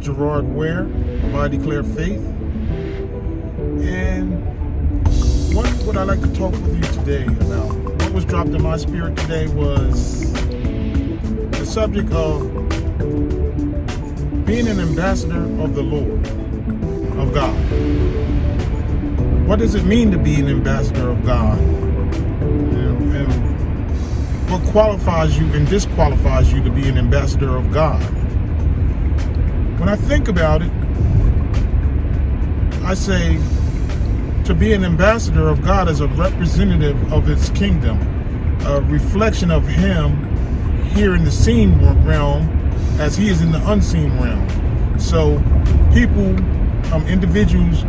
Gerard Ware of I Declare Faith. And what would I like to talk with you today about? What was dropped in my spirit today was the subject of being an ambassador of the Lord, of God. What does it mean to be an ambassador of God? And what qualifies you and disqualifies you to be an ambassador of God? When I think about it, I say to be an ambassador of God is a representative of His kingdom, a reflection of Him here in the seen realm as He is in the unseen realm. So people, individuals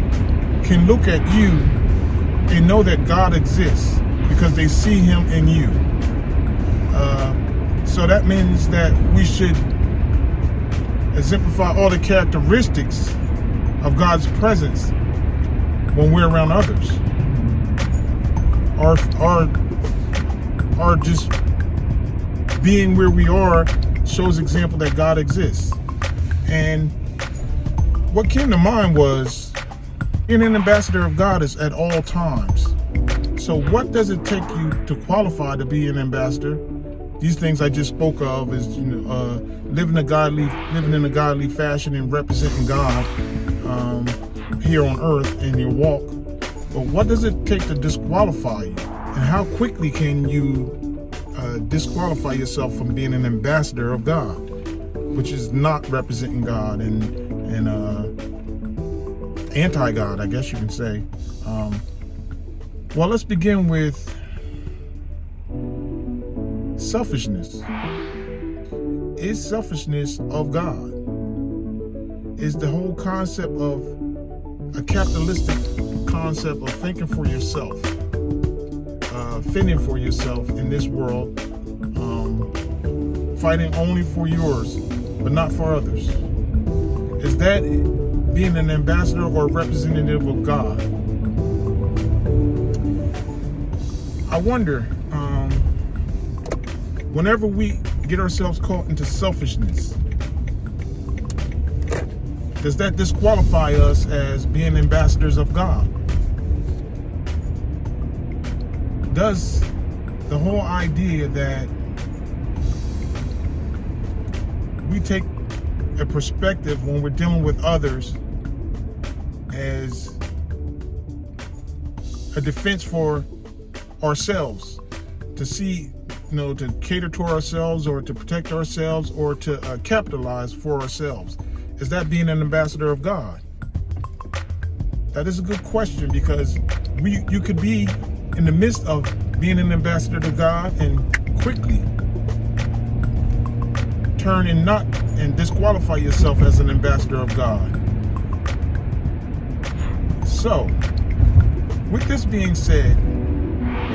can look at you and know that God exists because they see Him in you. So that means that we should exemplify all the characteristics of God's presence when we're around others, or just being where we are shows example that God exists. And what came to mind was being an ambassador of God is at all times. So what does it take you to qualify to be an ambassador? These things I just spoke of is, living in a godly fashion and representing God here on earth in your walk. But what does it take to disqualify you? And how quickly can you disqualify yourself from being an ambassador of God, which is not representing God and anti-God, I guess you can say. Well, let's begin with selfishness. Is selfishness of God? Is the whole concept of a capitalistic concept of thinking for yourself, fending for yourself in this world, fighting only for yours, but not for others? Is that being an ambassador or representative of God? I wonder, whenever we get ourselves caught into selfishness, does that disqualify us as being ambassadors of God? Does the whole idea that we take a perspective when we're dealing with others as a defense for ourselves, to see, to cater to ourselves or to protect ourselves or to capitalize for ourselves, is that being an ambassador of God? That is a good question, because you could be in the midst of being an ambassador to God and quickly turn and disqualify yourself as an ambassador of God. So, with this being said,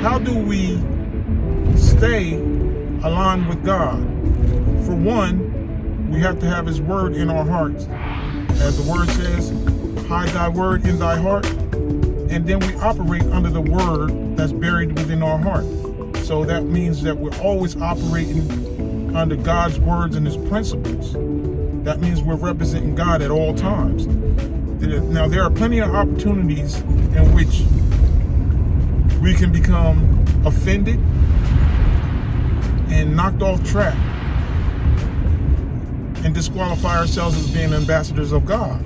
how do we stay aligned with God? For one, we have to have His word in our hearts. As the word says, hide thy word in thy heart. And then we operate under the word that's buried within our heart. So that means that we're always operating under God's words and His principles. That means we're representing God at all times. Now, there are plenty of opportunities in which we can become offended and knocked off track and disqualify ourselves as being ambassadors of God.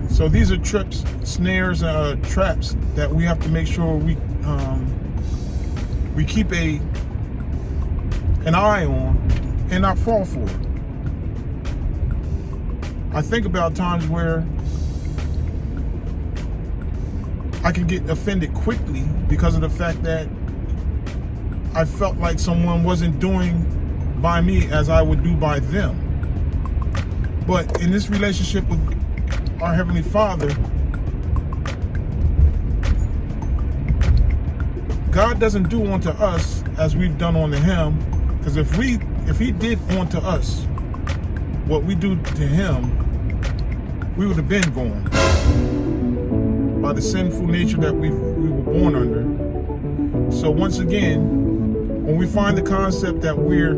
So these are trips, snares, traps that we have to make sure we keep an eye on and not fall for. I think about times where I can get offended quickly because of the fact that I felt like someone wasn't doing by me as I would do by them. But in this relationship with our Heavenly Father, God doesn't do unto us as we've done unto Him, because if He did unto us what we do to Him, we would have been gone by the sinful nature that we were born under. So once again, when we find the concept that we're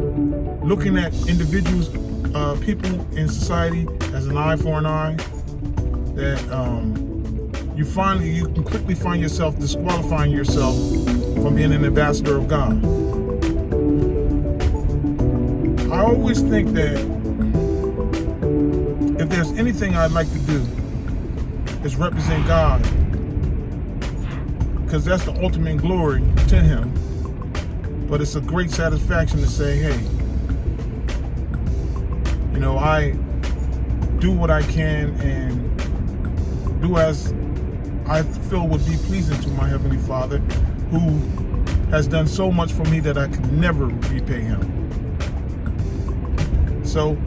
looking at individuals people in society as an eye for an eye, that you can quickly find yourself disqualifying yourself from being an ambassador of God. I always think that if there's anything I'd like to do, is represent God, because that's the ultimate glory to Him. But it's a great satisfaction to say, hey, I do what I can and do as I feel would be pleasing to my Heavenly Father, who has done so much for me that I could never repay Him. So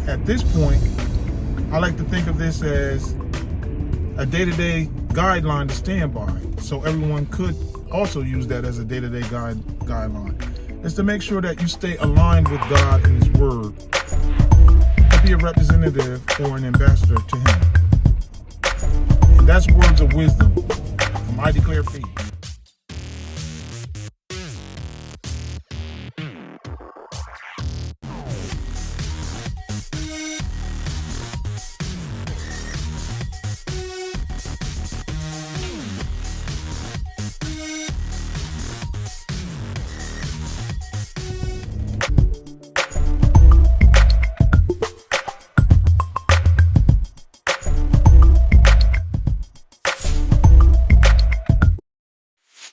at this point, I like to think of this as a day-to-day guideline to stand by, so everyone could also use that as a day-to-day guideline. Is to make sure that you stay aligned with God and His Word, to be a representative or an ambassador to Him. And that's words of wisdom from I Declare Faith.